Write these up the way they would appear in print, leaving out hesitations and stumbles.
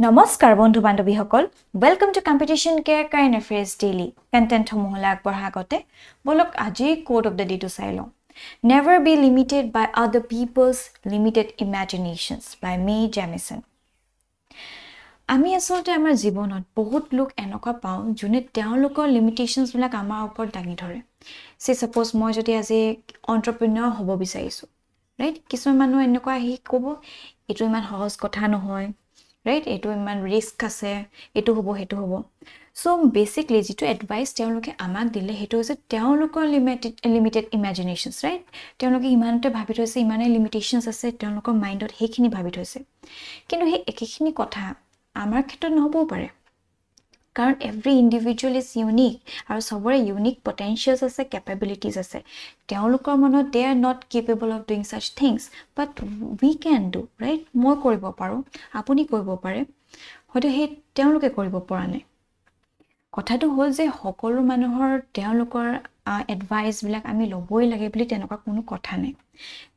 নমস্কাৰ বন্ধু বান্ধৱীসকল welcome to competition care current affairs daily content সমূহলৈ আগবঢ়াৰ আগতে বলক আজি কোড অফ দ্য ডে টু চাই লওঁ never be limited by other people's limited imaginations by Mae Jemison আমি আসলতে আমাৰ জীৱনত বহুত লোক এনেকুৱা পাওঁ যোনে তেওঁলোকৰ লিমিটেশনছ বিলাক আমাৰ ওপৰত দাঙি ধৰে সে সাপোজ মই যদি আজি এন্টাৰপ্ৰেনিউৰ হ'ব বিচাৰিছো ৰাইট কিছুমান মানুহ এনেকুৱা আহি ক'ব এটো ইমান সহজ কথা নহয় right eto iman risk ase eto hobo hetu hobo so basically jitu advice teoloke amak dile hetu hoise teolokor limited imaginations right teoloke imante bhabi thoise imane limitations ase teolokor mind ot hekhini bhabi thoise kintu he ekekhini kotha amar khetot nohobo pare karon every individual is unique aru sobore unique potentials ase capabilities ase teolokor monot they are not capable of doing such things but we can do right moi koribo paro apuni koribo pare hoyto he teoloke koribo pora nai kotha to hol je hokolu manuhor teolokor advice bilak ami loboi lage bili tenoka kono kotha nai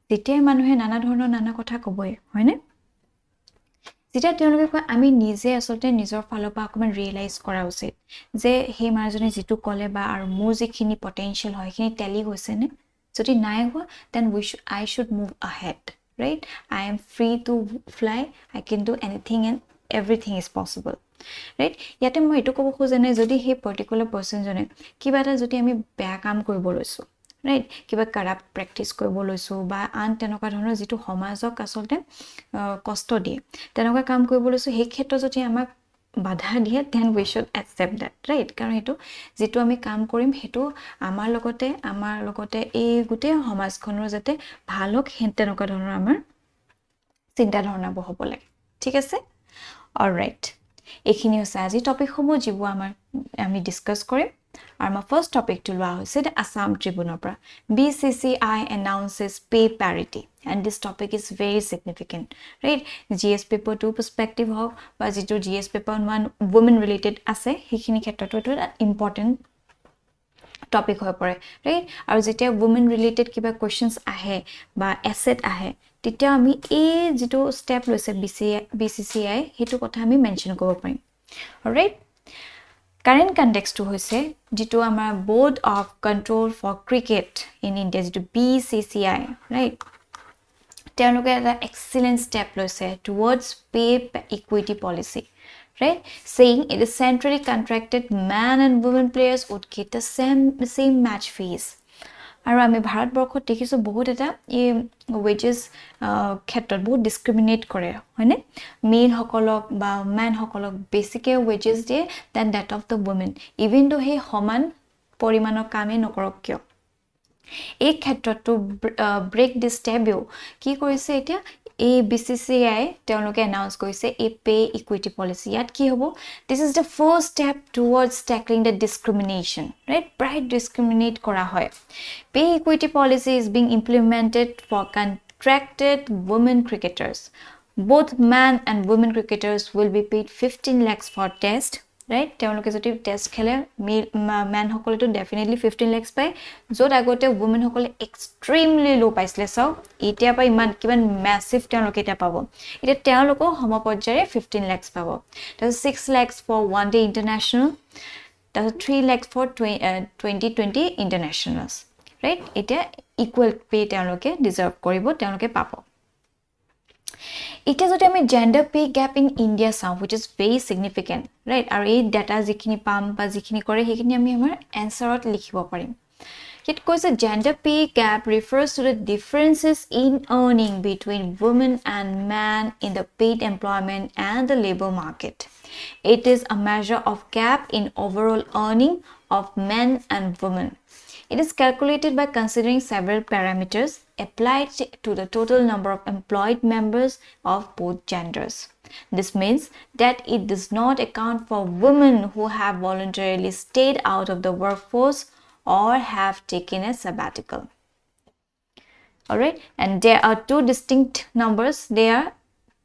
tete manuhe nana dhornor nana kotha koboi hoyne যেটা তেওঁলোকে কয় আমি নিজে আসলতে নিজৰ ফালৰ পৰা অকমান ৰিয়েলাইজ কৰা উচিত যে হে মাৰজনে যেটো কলে বা আৰু মোৰ যিখিনি পটেনশিয়াল হয় খিনি টেলি হৈছে নে যদি নাই হোৱা then I should move ahead right I am free to fly I can do anything and everything is possible right ইয়াতে মই এটো ক'ব খোজে নাই যদি হে পাৰ্টিকুলাৰ পাৰসন জনে কিবা এটা যদি আমি বেয়া কাম কৰিব লৈছো right কিবা কাৰাপ প্ৰেক্টিস কৰিব লৈছো বা আন তেনেকুৱা ধৰণৰ যেটো সমাজক আসলতে কষ্ট দিয়ে তেনেকুৱা কাম কৰিব লৈছো হে ক্ষেত্ৰ যদি আমাক বাধা দিয়ে then we should accept that right কাৰণ হেতু যেটো আমি কাম কৰিম হেতু আমাৰ লগতে এই গুটে সমাজখনৰ যাতে ভালক হেন তেনেকুৱা ধৰণৰ আমাৰ চিন্তা ধাৰণা বহব লাগে ঠিক আছে অলৰাইট এখিনি হৈছে আজি টপিক সমূহ যিবো আমি ডিসকাস কৰিম Our first topic to loa hoise the Assam Tribune opera. BCCI announces pay parity and this topic is very significant. Right? GS paper 2 perspective ho ba jitu GS paper 1 women related ase hekhini khetroto eto important topic hoy pore. Right? Aru jetia women related kiba questions ahe ba asset ahe tetia ami e jitu step loise BCCI hetu kotha ami mention kobo parim. All right? Current context to hoise jitu amar board of control for cricket in India jitu BCCI right teoloke eta excellent step loise towards pay equity policy right saying it is centrally contracted man and women players would get the same match fees আৰু আমি ভাৰত বৰ্ষত দেখিছো বহুত এটা এই wages ক্ষেত্ৰত বহুত ডিসক্ৰিমিনেট কৰে হয়নে মেল হকলক বা ম্যান হকলক বেছিকে ওয়েজেস দিয়ে then that of the women even though হে সমান পৰিমাণৰ কামে নকৰক কিয় এই ক্ষেত্ৰটো ব্ৰেক দিস টেবিউ কি কৰিছে এতিয়া এই BCCI তেওঁলোকে announce কৰিছে এই pay equity policy ইয়াত কি হ'ব this is the first step towards tackling the discrimination right pride discriminate কৰা হয় pay equity policy is being implemented for contracted women cricketers both men and women cricketers will be paid 15 lakhs for test right তেওঁলোকে যদি test খেলে man হকলে তো definitely 15 lakhs পায় যত আগতে women হকলে extremely লো পাইছিলে সো এতিয়া পাই ইমান কিমান ম্যাসিভ তেওঁলোকে এটা পাব এটা তেওঁলোক সমপৰ্যায়ে 15 lakhs পাব তাছ 6 lakhs for one day international তাছ 3 lakhs for 2020 internationals right এটা ইকুৱেল পে তেওঁলোকে ডিজাৰ্ভ কৰিব তেওঁলোকে পাব It is what I mean gender pay gap in India sound which is very significant right আৰু এই data যিখিনি পাম বা যিখিনি কৰে হেখিনি আমি আমাৰ answerত লিখিব পাৰিম It goes a gender pay gap refers to the differences in earning between women and men in the paid employment and the labor market. It is a measure of gap in overall earning of men and women. It is calculated by considering several parameters applied to the total number of employed members of both genders. This means that it does not account for women who have voluntarily stayed out of the workforce or have taken a sabbatical. Alright, and there are two distinct numbers. They are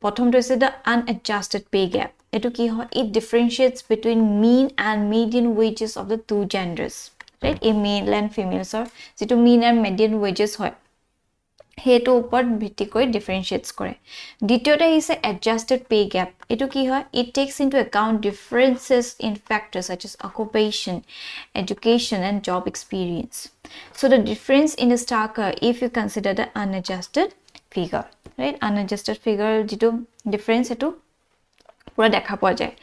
bottom to say the unadjusted pay gap. It differentiates between mean and median wages of the two genders. Right? A male and female, so to mean and median wages hoy হেটো ওপৰত ভিত্তি কৰি ডিফাৰেন্সিয়েটস কৰে দ্বিতীয়তে হৈছে এডজাস্টেড pay gap এটো কি হয় it takes into account differences in factors such as occupation education and job experience so the difference in the starker if you consider the unadjusted figure right unadjusted figure যেটো difference এটো পুৰা দেখা পোৱা যায়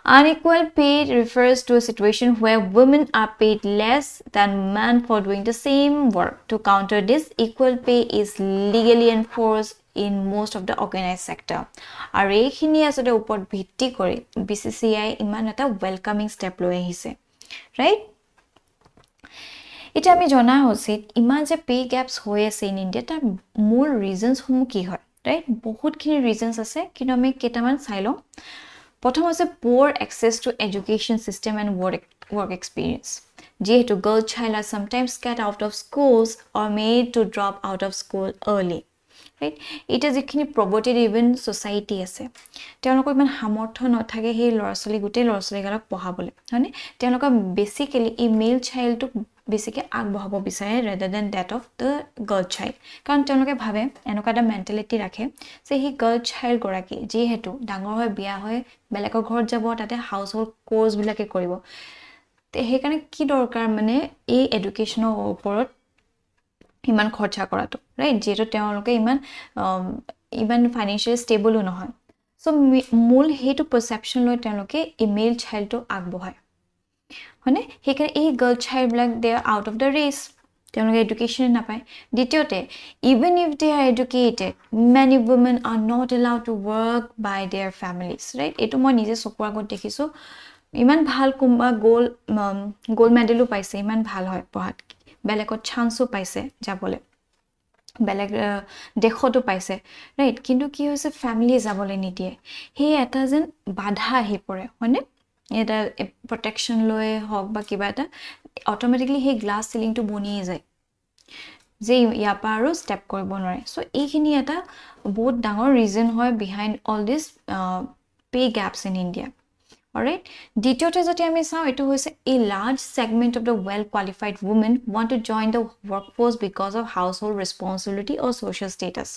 Unequal pay refers to a situation where women are paid less than men for doing the same work. To counter this, equal pay is legally enforced in most of the organized sector. আৰু এইখিনি আসলে ওপৰত ভিত্তি কৰি BCCI ইমান এটা welcoming step লৈ আহিছে right এটা আমি জনা উচিত ইমান যে পে গ্যাপস হৈ আছে ইন ইন্ডিয়া তাৰ মূল ৰিজনস সমূহ কি হয় ৰাইট বহুতখিনি ৰিজনস আছে কিন্তু আমি কেইটামান চাই লওঁ প্ৰথম আছে poor access to education system and work experience যেহেতু girl child are sometimes cut out of schools or made to drop out of school early right এটা যিখিনি poverty driven society আছে তেওঁলোকৰ ইমান সামৰ্থ্য নথাকে সেই লৰাছলি গুটে লৰাছলিগালক পঢ়াবলে হয়নে তেওঁলোকৰ বেসিক্যালি এই মেল চাইল্ডটো বেসিকে আগবঢ়াব বিচাৰে rather than that of the girl child কাৰণ তেওঁলোকে ভাবে এনেকুৱা এটা মেন্টালিটি ৰাখে যে হি গাৰ্ল চাইল্ড গৰাকী যেহেতু ডাঙৰ হৈ বিয়া হৈ বেলেগৰ ঘৰত যাব তাতে হাউস হোল্ড কোৰ্স বিলাকে কৰিব তে হেকাৰণে কি দৰকাৰ মানে এই এডুকেশনৰ ওপৰত ইমান খৰচা কৰাটো ৰাইট যেটো তেওঁলোকে ইমান ফাইনান্সিয়ালি ষ্টেবলও নহয় সো মূল হেতু পাৰসেপশন লৈ তেওঁলোকে ইমেল চাইল্ডটো আগবঢ়ায় হনে হেকাৰণে এই গাৰ্ল চাইল্ড বিলাক দে আৰ আউট অফ দ্য ৰেস তেওঁলোকে এডুকেশন নাপায় দ্বিতীয়তে even if they are educated many women are not allowed to work by their families right এটো মই নিজে চকুৰ আগত দেখিছো ইমান ভাল কোম্বা গোল্ড মেডেলও পাইছে ইমান ভাল হয় পঢ়াত বেলেগত চান্সও পাইছে যাবলে বেলেগ দেখতো পাইছে ৰাইট কিন্তু কি হৈছে ফ্যামিলি যাবলে নিদিয়ে হে এটা যেন বাধা আহি পৰে হয়নে এটা প্ৰটেকশন লৈ হক বা কিবা এটা অটোমেটিক্যালি হে গ্লাস সিলিংটো বনিয়ে যায় যে ইয়াপা আৰু স্টেপ কৰিব নোৱাৰে সো এইখিনি এটা বহুত ডাঙৰ ৰিজন হয় behind all this pay gaps in India alright দ্বিতীয়তে যদি আমি চাও এটো হৈছে a large segment of the well qualified women want to join the workforce because of household responsibility or social status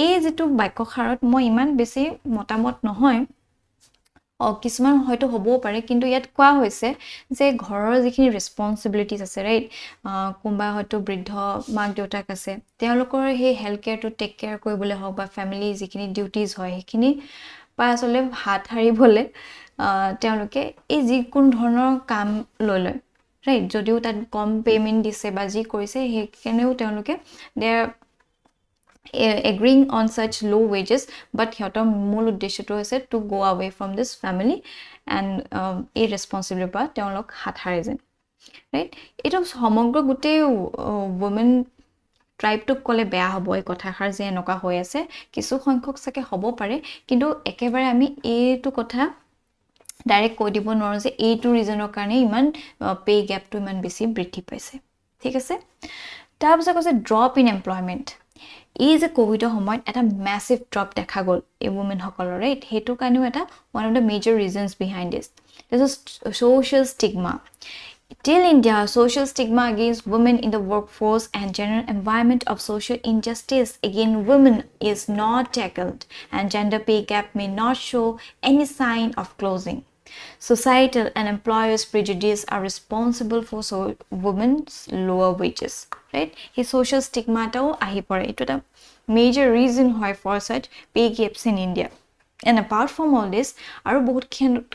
এই যেটো বাক্যখাৰত মই ইমান বেছি মতামত নহয় কিছুমান হয়তো হবও পাৰে কিন্তু ইয়াত কোৱা হৈছে যে ঘৰৰ যিখিনি ৰেসপন্সিবিলিটিজ আছে ৰাইট কোনবা হয়তো বৃদ্ধ মাক দেউতাক আছে তেওঁলোকৰ হে health care to take care কৰিবলৈ হক বা ফ্যামিলি যিখিনি ডিউটিজ হয় হেখিনি পাছলে হাত হাৰিবলে তেওঁলোকে এই যি কোন ধৰণৰ কাম লৈ লয় ৰাইট যদিও তাত কম পেমেন্ট দিছে বা যি কৰিছে হেকেনেও তেওঁলোকে দে agreeing on such low wages but hiator mul uddeshyo hoise to go away from this family and irresponsible ba teolok hat hare jen right eto সমগ্ৰ গুটে women tribe to kole beya hobo ei kotha khar je enoka hoy ase kisu সংখ্যক sake hobo pare kintu ekebare ami etu kotha direct কৈ দিব নোৱাৰো যে এইটো ৰিজনৰ কাৰণে ইমান pay গ্যাপটো ইমান বেছি বৃদ্ধি পাইছে ঠিক আছে তাৰপিছত কৈছে ড্ৰপ ইন এমপ্লয়মেন্ট এই যে কোভিডৰ সময়ত এটা ম্যাসিভ ড্ৰপ দেখা গল এই women সকলৰ ৰাইট হেতু কাৰণেও এটা one of the major reasons behind this there's a social stigma till India social stigma against women in the workforce and general environment of social injustice against women is not tackled and gender pay gap may not show any sign of closing societal and employers prejudice are responsible for women's lower wages right his social stigma tao ahi pore eto ta major reason why for such pay gaps in India and apart from all this aru bahut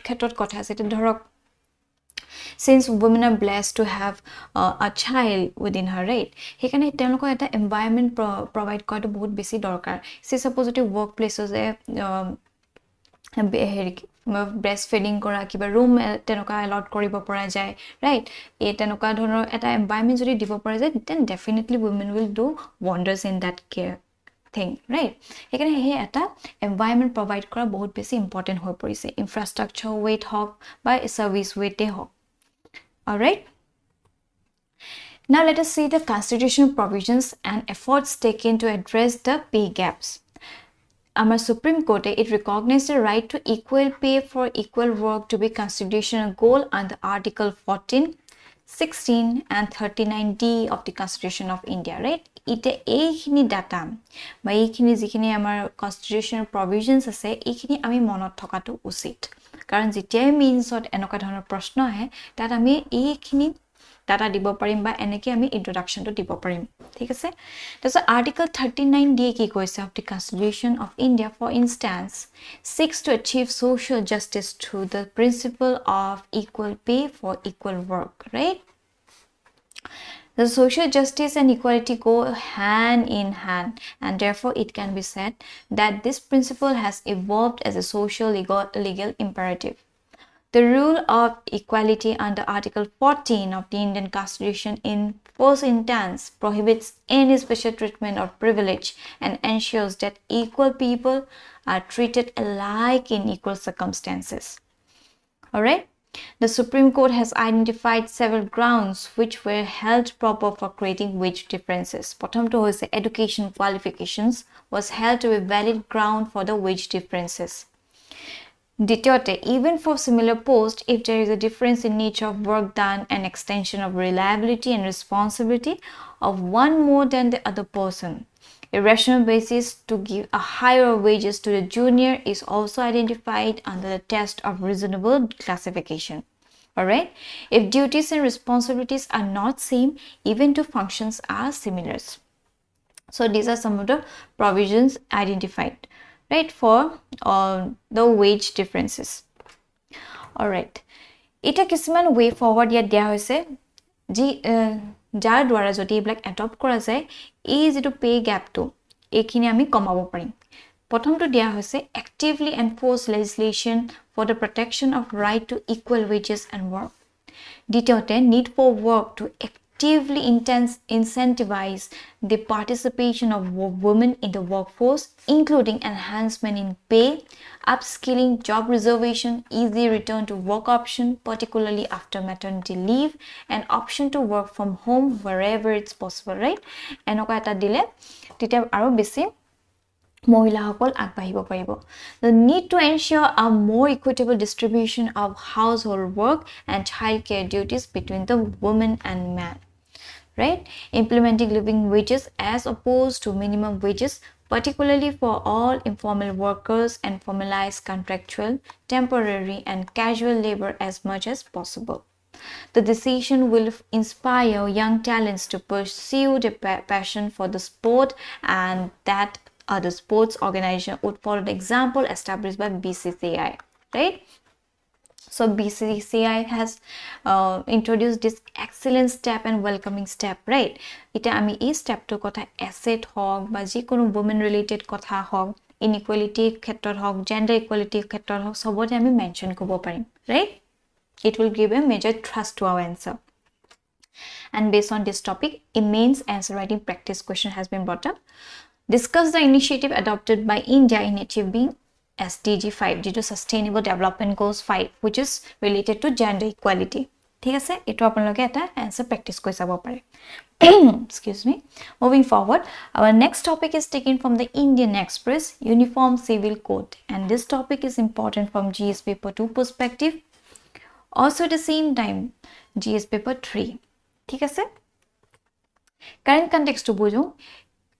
khetrot kotha ase te dhorok since women are blessed to have a child within her right hekane teloko eta environment provide koto bahut beshi dorkar say suppose to workplaces breastfeeding kora kiba room tenoka allot koribo pora jay right e tenoka dhonor eta environment jodi dibo pora jay then definitely women will do wonders in that care thing right hekane he eta environment provide kora bahut beshi important hoy porise infrastructure weight hok by service weight e hok all right now let us see the constitutional provisions and efforts taken to address the pay gaps Our Supreme Court, it recognized the right to equal pay for equal work to be constitutional goal under Article 14, 16 and 39D of the Constitution of India, right? Ite eikhini data ba eikhini jikhini amar constitutional provisions ase eikhini ami monot thokatu usit karon jetia means ot enoka dhonor proshno ahe tat ami eikhini data দিব পাৰিম বা এনেকে আমি ইন্ট্ৰোডাকশন তো দিব পাৰিম ঠিক আছে তাছ আৰ্টিকল 39 দিয়ে কি কৈছে of the constitution of India for instance seeks to achieve social justice through the principle of equal pay for equal work, right? The social justice and equality go hand in hand, and therefore it can be said that this principle has evolved as a social legal imperative. The rule of equality under Article 14 of the Indian Constitution in first instance prohibits any special treatment or privilege and ensures that equal people are treated alike in equal circumstances. Alright? The Supreme Court has identified several grounds which were held proper for creating wage differences. Prothomto hoise education qualifications was held to be valid ground for the wage differences. Dityote, even for similar posts, if there is a difference in nature of work done and extension of reliability and responsibility of one more than the other person, a rational basis to give a higher wages to the junior is also identified under the test of reasonable classification. Alright? If duties and responsibilities are not same, even two functions are similar. So these are some of the provisions identified, right, for the wage differences. Alright. Ita kisman way forward yet dia hoise ji jar dwara jodi black adopt kora jay ei jetu pay gap to ekhini ami komabo parim. Prothom to dia hoise actively enforce legislation for the protection of right to equal wages and work. Dityote, need for work to actively incentivize the participation of women in the workforce, including enhancement in pay, upskilling, job reservation, easy return to work option, particularly after maternity leave, and option to work from home wherever it's possible, right? Enoka eta dile tite aro besi মহিলাসকল আগবাঢ়িব পাৰিব the need to ensure a more equitable distribution of household work and child care duties between the women and men, right? Implementing living wages as opposed to minimum wages, particularly for all informal workers and formalized contractual, temporary and casual labor as much as possible. The decision will inspire young talents to pursue their passion for the sport, and that other sports organization would follow the example established by BCCI, right? So BCCI has introduced this excellent step and welcoming step, right? Ita ami ei step to kotha asset hog ba ji kono women related kotha hog, inequality khetrot hog, gender equality khetrot hog, sobote ami mention kobo parim, right? It will give a major thrust to our answer. And based on this topic, a mains answer writing practice question has been brought up. Discuss the initiative adopted by India in achieving SDG 5, due to Sustainable Development Goals 5, which is related to gender equality. ঠিক আছে, এটো আপোনালোকে এটা answer practice কৰি চাব পাৰে. Excuse me. Moving forward, our next topic is taken from the Indian Express Uniform Civil Code, and this topic is important from GS paper 2 perspective. Also at the same time, GS paper 3. ঠিক আছে? Current context to বুঝো.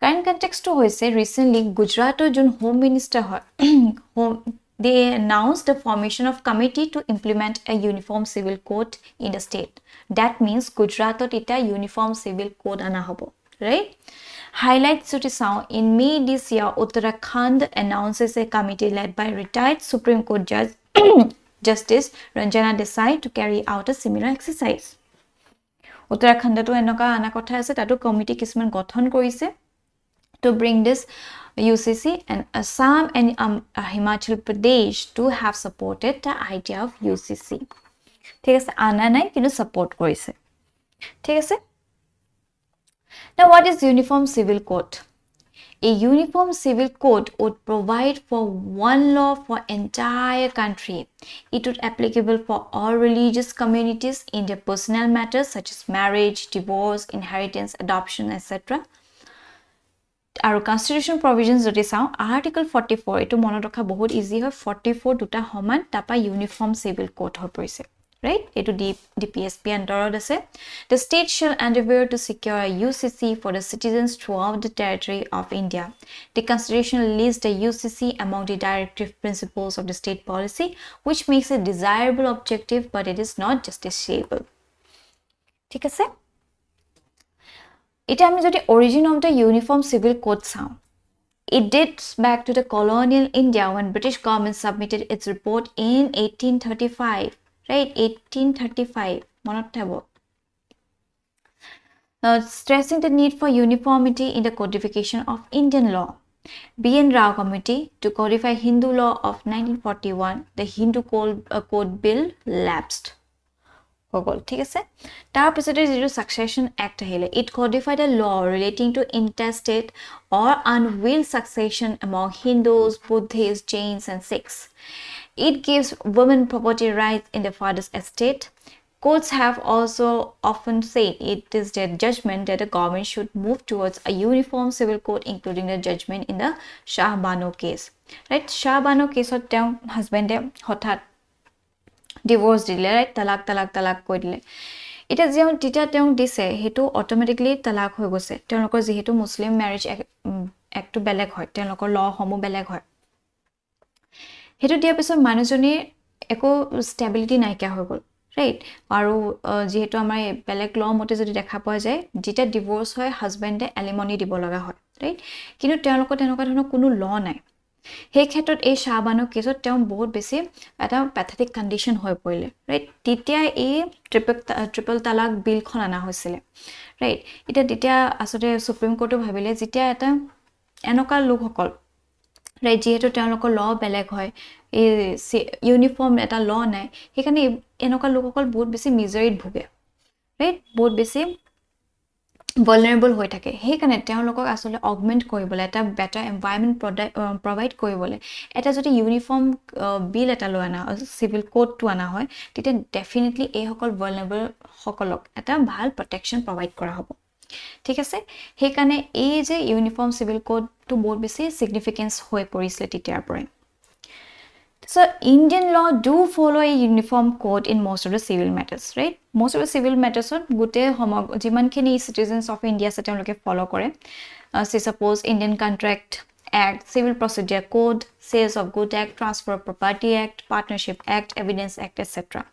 Current context to hoise recently Gujarat jun home minister they announced the formation of committee to implement a uniform civil code in the state. That means Gujarat ita uniform civil code ana hobo, right? Highlights to sound in May this year, Uttarakhand announces a committee led by retired Supreme Court Judge Justice Ranjana Desai to carry out a similar exercise. Uttarakhand to enoka ana kotha ase tatu committee kisman gothon korise to bring this UCC, and Assam and Himachal Pradesh to have supported the idea of UCC. ঠিক আছে, আনা নাই কিন্তু support কৰিছে। ঠিক আছে? Now what is Uniform Civil Code? A uniform civil code would provide for one law for entire country. It would be applicable for all religious communities in their personal matters such as marriage, divorce, inheritance, adoption, etc. Our constitution provisions jodi sao article 44 etu monot rakha bahut easy hoy 44 duta homan tapa uniform civil code hoy porise, right? Etu DPSP under ase. The state shall endeavor to secure a UCC for the citizens throughout the territory of India. The Constitution lists the UCC among the directive principles of the state policy, which makes a desirable objective, but it is not justiciable. ঠিক আছে? It is the origin of the Uniform Civil Code sound. It dates back to the colonial India when British government submitted its report in 1835, right? 1835. Stressing the need for uniformity in the codification of Indian law. B.N. Rao Committee to codify Hindu law of 1941, the Hindu Code Bill lapsed. ঠিক আছে তাৰ পিছতে যিটো succession act আহিলে it codified a law relating to intestate or unwilled succession among Hindus, Buddhists, Jains and Sikhs. It gives women property rights in the father's estate. Courts have also often said it is their judgment that the government should move towards a uniform civil code, including the judgment in the Shah Bano case, right? Shah Bano case of their husband hothat divorce dile, right? talak koi dile. It is young tita teong dise hetu automatically talak hoi gose teolokor jehetu Muslim marriage act to beleg hoy teolokor law homo beleg hoy hetu dia pisor manujoni eko stability naika hoi gol, right? Aru jehetu amar beleg law mote jodi dekha poa jay jeta divorce hoy husband e alimony dibo laga hoy, right? Kintu teolokor tenoka dhৰণৰ কোনো law নাই সেই ক্ষেত্ৰত এই শাহবানৰ কেছত তেওঁ বহুত বেছি এটা pathetic condition হৈ পৰিলে, ৰাইট? তেতিয়া এই ট্ৰিপল তালাক বিলখন আনা হৈছিল, ৰাইট? তেতিয়া আসলে সুপ্ৰিম কোৰ্টে ভাবিলে যেতিয়া এটা এনেকা লোকসকল, ৰাইট, যেহেতু তেওঁলোকৰ ল বেলেগ হয়, এই ইউনিফৰ্ম এটা ল নাই, সেইকাৰণে এনেকা লোকসকল বহুত বেছি মিজাৰিত ভুগে, ৰাইট? বহুত বেছি vulnerable হৈ থাকে হেকাৰণে তেওঁলোকক আসলে অগমেন্ট কৰিবলৈ এটা বেটাৰ এনভায়ৰনমেন্ট প্ৰভাইড কৰিবলৈ এটা যদি ইউনিফৰ্ম বিল এটা লৈ আনা সিভিল কোডটো আনা হয় তেতিয়া ডেফিনেটলি এই সকল vulnerable সকলক এটা ভাল প্ৰটেকচন প্ৰভাইড কৰা হ'ব, ঠিক আছে? হেকাৰণে এই যে ইউনিফৰ্ম সিভিল কোডটো বহুত বেছি সিগনিফিকেন্স হৈ পৰিছিল তেতিয়াৰ পৰাই. So Indian law do follow a uniform code in most of the civil matters, right? Most of the civil matters on gute jiman khini citizens of India se temloke follow kore. Say suppose Indian Contract Act, Civil Procedure Code, Sales of Good Act, Transfer of Property Act, Partnership Act, Evidence Act, etc.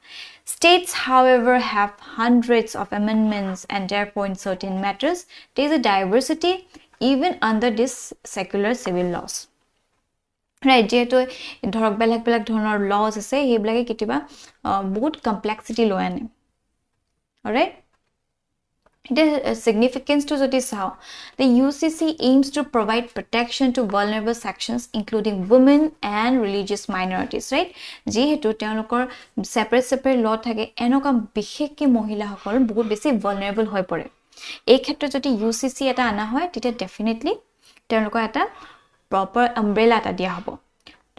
States, however, have hundreds of amendments and therefore in certain matters there is a diversity even under this secular civil laws. Right, যেহেতু ধৰক বেলেগ ধৰণৰ laws আছে হেবিলাকে কিতিবা বহুত complexity লৈ আনে, alright? The significance to this how the UCC aims to provide protection to vulnerable sections including women and religious minorities, right? যেহেতু তেওঁলোকৰ separate law থাকে এনেকা বিশেষকৈ মহিলাসকল বহুত বেছি vulnerable হৈ পৰে এই ক্ষেত্ৰত যদি UCC এটা আনা হয় তেতিয়া definitely তেওঁলোকৰ এটা proper umbrella ta diya hobo,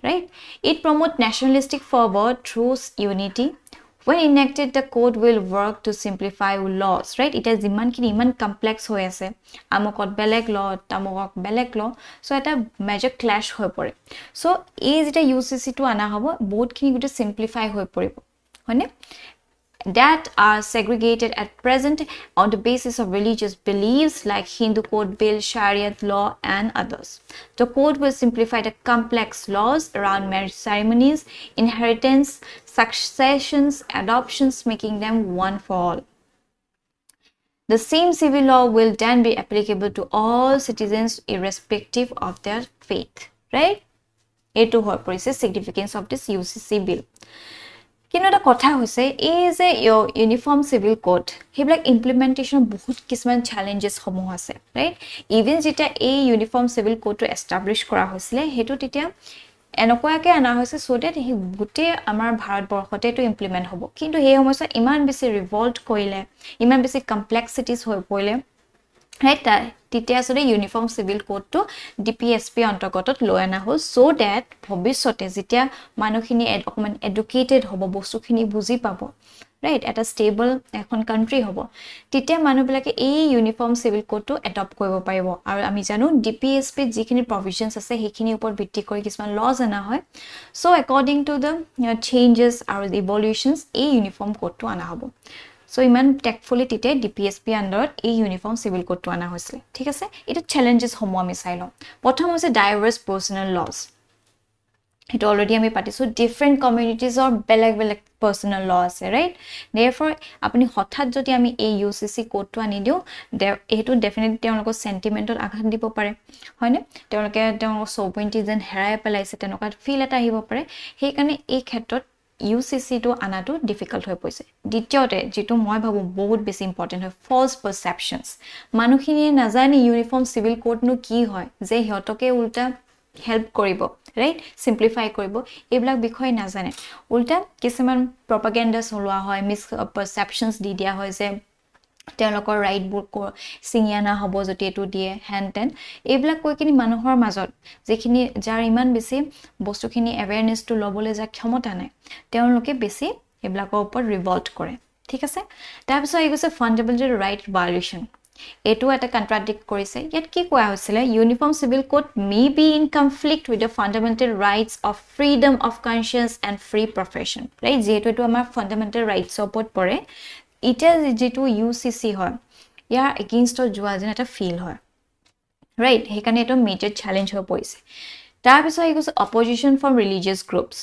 right? It promotes nationalistic fervor through unity. When enacted, the code will work to simplify laws, right? It is iman complex hoy ase amokot beleg law tamokok beleg law, so eta major clash hoy pore. So ei jeta UCC to ana hobo both kini gote simplify hoy poribo, hone that are segregated at present on the basis of religious beliefs like Hindu Code Bill, Shariat law and others. The code will simplify the complex laws around marriage ceremonies, inheritance, successions, adoptions, making them one for all. The same civil law will then be applicable to all citizens irrespective of their faith, right? Etu hoy porise significance of this UCC bill. কিন্তু এটা কথা হৈছে এই যে uniform civil code হেবিলাক implementation বহুত কিছুমান challenges সমূহ আছে, ৰাইট? ইভেন যেটা এই ইউনিফৰ্ম সিভিল কোডটো এস্টাবলিশ কৰা হৈছিল হেতু তেতিয়া এনেকুৱাকে আনা হৈছে সো দ্যাট হে গুটে আমাৰ ভাৰতবৰ্ষতে তো ইমপ্লিমেন্ট হ'ব, কিন্তু এই সমস্যা ইমান বেছি ৰিভল্ট কৰিলে ইমান বেছি কমপ্লেক্সিটিজ হৈ পৰিলে, right? তেতিয়া আসলে ইউনিফৰ্ম সিভিল কোডটো ডিপিএসপি অন্তৰ্গতত লৈ আনা হ'ল সো দ্যাট ভৱিষ্যতে যেতিয়া মানুহখিনি অকমান এডুকেটেড হ'ব বস্তুখিনি বুজি পাব, right এটা stable এখন country হ'ব তেতিয়া মানুহবিলাকে এই ইউনিফৰ্ম সিভিল কোডটো এডপ্ট কৰিব পাৰিব আৰু আমি জানো ডিপিএছপি যিখিনি প্ৰভিজনছ আছে সেইখিনি ওপৰত ভিত্তি কৰি কিছুমান লজ আনা হয় so according to the changes আৰু the evolutions এই ইউনিফৰ্ম কোডটো আনা হ'ব সো ইমান টেকফুলি তিতে ডিপিএছপি আন্ডাৰত এই ইউনিফৰ্ম সিভিল কোডটো আনা হৈছিল ঠিক আছে এটা চ্যালেঞ্জেস হমো আমি চাই লওঁ প্ৰথম হৈছে ডাইভাৰ্স পাৰ্সোনাল লজ it already আমি পাতিছো different communities or বেলেগ personal law আছে right therefore আপুনি হঠাৎ যদি আমি এই UCC কোডটো আনি দিও এটো ডেফিনেটলি তেওঁলোকৰ সেন্টিমেন্টত আঘাত দিব পাৰে হয়নে তেওঁলোকে সোভেৰেইনটি যেন হেৰাই পেলাইছে তেনেকুৱা ফিল এটা আহিব পাৰে সেই কাৰণে এই ক্ষেত্ৰত UCC টো আনাটো ডিফিকাল্ট হৈ পৰিছে দ্বিতীয়তে যেটো মই ভাবো বহুত বেছি ইম্পৰ্টেন্ট হয় ফলস পাৰসেপশনস মানুহখিনিয়ে নাজানি ইউনিফৰ্ম সিভিল কোড নো কি হয় যে হিয়তকে উল্টা help কৰিব right simplify কৰিব এইবিলাক বিষয় না জানে উল্টা কিছুমান propaganda চলোৱা হয় misperceptions দি দিয়া হয় যে তেওঁলোকৰ ৰাইট বুক সিনিয়ানা হ'ব যদি এটো দিয়ে হেনটেন এইবিলাক কৈ কিনি মানুহৰ মাজত যেখিনি যাৰ ইমান বেছি বস্তুখিনি awareness টো লবলৈ যা ক্ষমতা নাই তেওঁলোকে বেছি এইবিলাকৰ ওপৰত ৰিভল্ট কৰে ঠিক আছে তাৰপিছত এই গৈছে ফান্ডামেন্টাল ৰাইট ভায়োলেশন এটো এটা কন্ট্ৰাডিক্ট কৰিছে ইয়াত কি কোৱা হৈছিল uniform civil code may be in conflict with the fundamental rights of freedom of conscience and free profession right যেটো এটো আমাৰ ফান্ডামেন্টাল ৰাইটস ওপৰত পৰে ইটা যেটো ইউসিসি হয় ইয়াৰ এগেইনষ্টত যোৱা যেন এটা ফিল হয় ৰাইট হেকানে এটো মেজৰ চ্যালেঞ্জ হৈ পৰিছে তাৰ পিছত এই গৈছে opposition from religious groups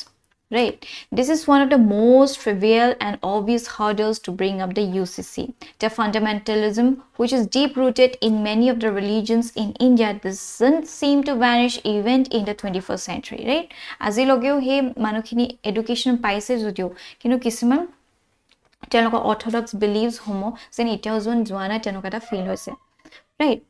right this is one of the most trivial and obvious hurdles to bring up the UCC the fundamentalism which is deep rooted in many of the religions in India doesn't seem to vanish even in the 21st century right azilogeu he manukhini education paise jodio kinu kisuman তেওঁলোকৰ orthodox beliefs homo যেন এতিয়াও যোৱানা তেনেকুৱা এটা feel হৈছে right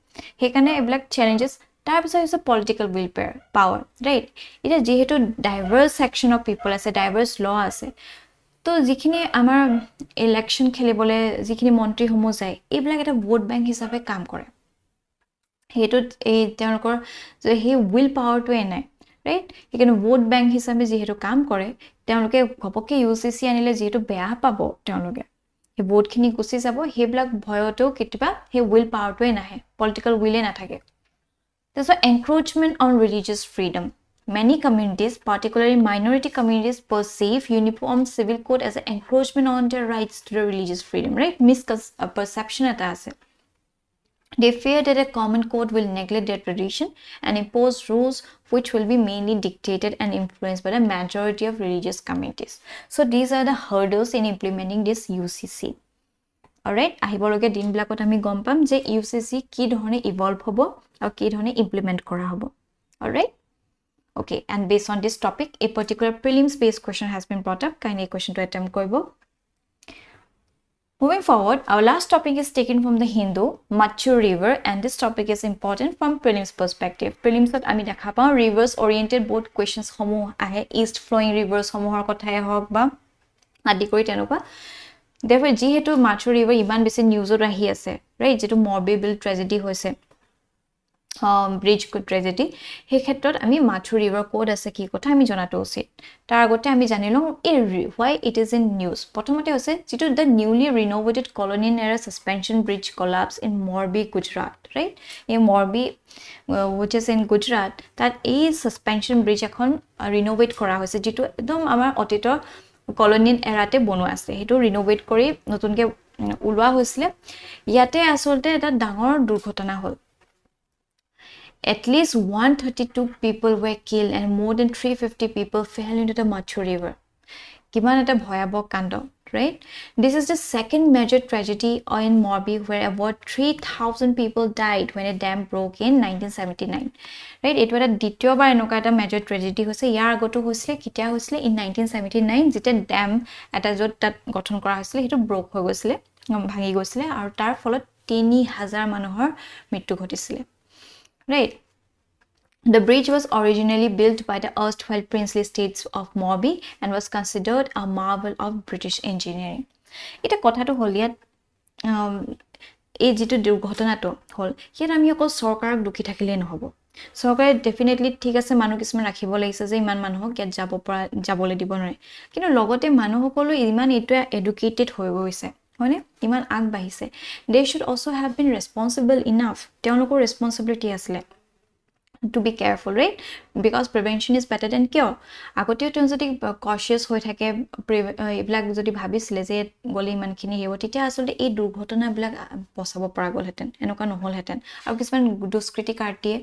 হেকানে এবিলাক challenges তাৰ পিছত হৈছে political will power right এটা যেহেতু ডাইভাৰ্স সেকশন অফ পিপল আছে ডাইভাৰ্স ল আছে তো যিখিনি আমাৰ ইলেকশন খেলিবলে যিখিনি মন্ত্ৰী হমো যায় এইবিলাক এটা ভোট ব্যাংক হিচাপে কাম কৰে হেতু এই তেওঁলোকৰ যে হে উইল পাৱাৰটো নাই ৰাইট একানে ভোট ব্যাংক হিচাপে যেহেতু কাম কৰে তেওঁলোকে ঘপকে ইউসিসি আনিলে যেহেতু বেয়া পাব তেওঁলোকে এই ভোটখিনি গুছি যাব হেবিলাক ভয়টো কিতবা হে উইল পাৱাৰটো নাহে পলিটিক্যাল উইলে নাথাকে There's an encroachment on religious freedom. Many communities, particularly minority communities, perceive uniform civil code as an encroachment on their rights to the religious freedom, right? Misperception at ase. They fear that a common code will neglect their tradition and impose rules which will be mainly dictated and influenced by the majority of religious communities. So these are the hurdles in implementing this UCC. Alright, আহিবলগে দিনবিলাকত আমি গম পাম যে UCC কি ধৰণে evolve হ'ব আৰু কি ধৰণে ইমপ্লিমেন্ট কৰা হ'ব alright okay and based on this topic a particular prelims based question has been brought up kindly question to attempt কৰিব moving forward our last topic is taken from the Hindu Machhu River and this topic is important from prelims perspective prelims ত আমি দেখা পাওঁ rivers oriented both questions সমূহ আহে east flowing rivers সমূহৰ কথাই হওক বা আদি কৰি তেনেকুৱা therefore যেহেতু Machhu River ইমান বেছি নিউজত আহি আছে ৰাইট যেটো মৰবিল ট্ৰেজেডি হৈছে ব্ৰিজ কো ট্ৰেজেডি হে ক্ষেত্ৰত আমি Machhu River কোড আছে কি কথা আমি জনাটো উচিত তাৰ আগতে আমি জানিলো why it is in news প্ৰথমতে হৈছে যেটো the newly renovated colonial era suspension bridge collapse in Morbi Gujarat right এই Morbi which is in Gujarat that এই suspension bridge এখন renovate কৰা হৈছে যেটো একদম আমাৰ অতীতৰ colonial era তে বনোৱা আছে হেতু renovate কৰি নতুনকে উলোৱা হৈছিল ইয়াতে আসলতে এটা ডাঙৰ দুৰ্ঘটনা হ'ল At least 132 people were killed and more than 350 people fell into the Machhu River. Kiman eta bhoyabok kando, right? This is the second major tragedy in Morbi where about 3,000 people died when a dam broke in 1979. Right? It was a দ্বিতীয়বাৰ এনেকুৱা এটা major tragedy হৈছে ইয়াৰ আগতো হৈছিল কিতিয়া হৈছিল in 1979 যেতিয়া dam এটা যত তাত গঠন কৰা হৈছিল হেতু ব্ৰোক হৈ গৈছিল ভাঙি গৈছিল আৰু তাৰ ফলত 3000 মানুহৰ মৃত্যু ঘটিছিল Right. The bridge was originally built by the erstwhile princely states of Morbi and was considered a marvel of British engineering. Ita kothato hol yat ei jitu durghotonato hol yat ami okol sorkarak dukhi thakile nohobo চৰকাৰে definitely ঠিক আছে মানুহ কিছুমান ৰাখিব লাগিছে যে ইমান মানুহক ইয়াত যাবলৈ দিব নোৱাৰে কিন্তু লগতে মানুহসকলো ইমান এইটো এডুকেটেড হৈ গৈছে হয়নে ইমান আগবাঢ়িছে they should also have been responsible enough তেওঁলোকৰ ৰেসপন্সিবিলিটি আছিলে to be careful right because prevention is better than cure আগতেও তেওঁ যদি cautious হৈ থাকে এইবিলাক যদি ভাবিছিলে যে গলি ইমানখিনি হেব তেতিয়া আসলে এই দুৰ্ঘটনাবিলাক বচাব পৰা গলহেতেন এনেকুৱা নহলহেতেন আৰু কিছুমান দুষ্কৃতি কাৰ্টিয়ে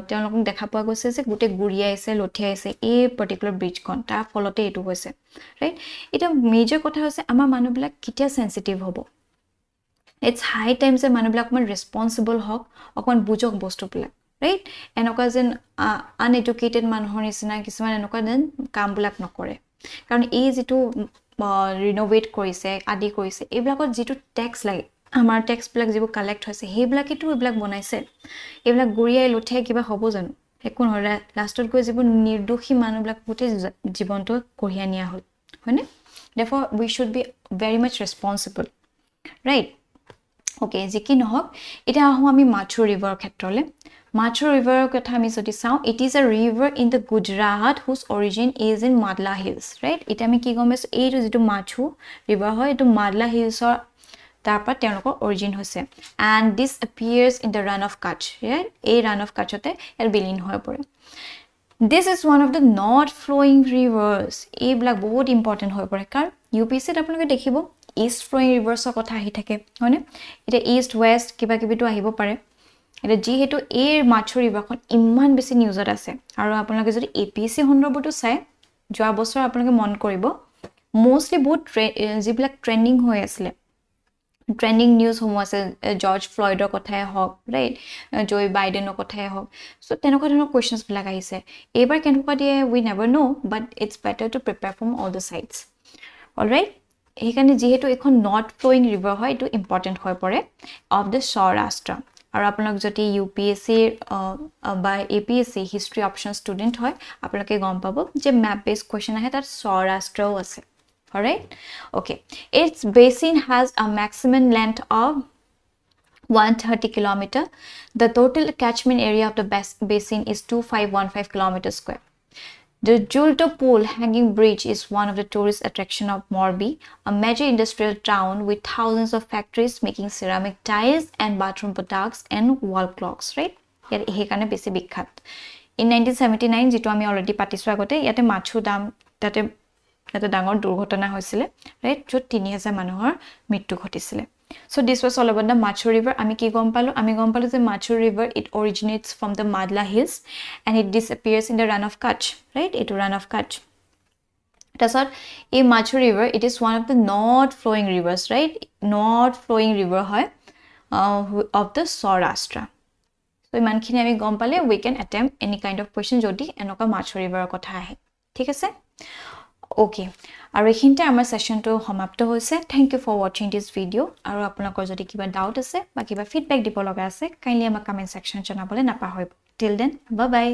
তেওঁলোকক দেখা পোৱা গৈছে যে গোটে গুৰিয়াইছে লঠিয়াইছে এই পাৰ্টিকুলাৰ ব্ৰিজখন তাৰ ফলতে এটো হৈছে ৰাইট এটা মেজৰ কথা হৈছে আমাৰ মানুহবিলাক কিতিয়া সেনসিটিভ হ'ব it's high time যে মানুহবিলাক অকমান ৰেসপন্সিবল হওক অকমান বুজক বস্তুবিলাক right এনেকুৱা যেন uneducated মানুহৰ নিচিনা কিছুমান এনেকুৱা যেন কামবিলাক নকৰে কাৰণ এই যেটো ৰিনোভেট কৰিছে আদি কৰিছে এইবিলাকত যেটো ট্যাক্স লাগে আমাৰ ট্যাক্স বিলাক যেবোৰ কালেক্ট হৈছে হেবিলাকেটো এইবিলাক বনাইছে এইবিলাক গুৰিয়াই লঠিয়াই কিবা হ'ব জানো একো নহৰে লাষ্টত গৈ যেবোৰ নিৰ্দোষী মানুহবিলাক গোটে জীৱনটো কঢ়িয়া নিয়া হ'ল হয়নে therefore we should be very much responsible right okay যিকি নহক এটা আহো আমি মাছু ৰিভাৰ ক্ষেত্ৰলে Machhu River কথা আমি যদি চাও it is a river in the Gujarat whose origin is in Madla Hills right এটা আমি কি গম পাইছো এইটো যেটো Machhu River হয় এটো Madla Hills ৰ তাৰপা তেওঁলোকৰ origin হৈছে and this appears in the run of Kutch right এই run of Kutchতে এর বিলীন হৈ পৰে This is one of the not flowing rivers এইবিলাক বহুত ইম্পৰ্টেন্ট হৈ পৰে কাৰণ UPSC ত আপোনালোকে দেখিব east flowing rivers ৰ কথা আহি থাকে হয়নে এটা east west কিবা কিবিটো আহিব পাৰে এটা যেহেতু এই মাছু ৰিভাৰখন ইমান বেছি নিউজত আছে আৰু আপোনালোকে যদি APSC সন্দৰ্ভটো চাই যোৱা বছৰ আপোনালোকে মন কৰিব মোষ্টলি বহুত যিবিলাক ট্ৰেন্ডিং হৈ আছিল ট্ৰেন্ডিং নিউজ হোম আছে জৰ্জ ফ্লয়ডৰ কথাই হওক ৰাইট জয় বাইডেনৰ কথাই হওক সো তেনেকুৱা ধৰণৰ কোৱেশ্চনছ বিলাক আহিছে এবাৰ কেনেকুৱা দিয়ে we never know but it's better to prepare from all the sides alright এইখানে যেহেতু এখন নট ফ্লোইং ৰিভাৰ হয় এটো ইম্পৰ্টেন্ট হৈ পৰে অফ দ্য সৌৰাষ্ট্ৰ আৰু আপোনালোক যদি UPSC বা APSC হিষ্ট্ৰী অপশন ষ্টুডেন্ট হয় আপোনালোকে গম পাব যে ম্যাপ বেস কোৱেশ্চন আহে তাত সৌৰাষ্ট্ৰও আছে alright okay its basin has a maximum length of 130 km the total catchment area of the basin is 2515 km square The Julto Pool hanging bridge is one of the tourist attraction of Morbi, a major industrial town with thousands of factories making ceramic tiles and bathroom products and wall clocks, right? Here hekane besi bikhat. In 1979 যেটো আমি already পাতিছো আগতে ইয়াতে মাছু দাম তাতে এটা ডাঙৰ দুৰ্ঘটনা হৈছিল right যত 3000 মানুহৰ মৃত্যু ঘটিছিল so this was all about the Machhu River আমি কি গম পালো যে Machhu River it originates from the Madla Hills and it disappears in the run of Kutch right it run of Kutch tasot a Machhu River it is one of the not flowing rivers right not flowing river হয় of the Saurashtra so ইমানখিনি আমি গম পালে we can attempt any kind of question যদি এনেকা Machhu River কথা আহে ঠিক আছে Okay আৰু এখিনতে আমাৰ সেশনটো সমাপ্ত হৈছে thank you for watching this video আৰু আপোনালোকৰ যদি কিবা ডাউট আছে বা কিবা ফিডব্যাক দিব লগা আছে কাইন্ডলি আমাক কমেন্ট সেকশন জনাবলে নাপাহৰিব টিল দেন বাই বাই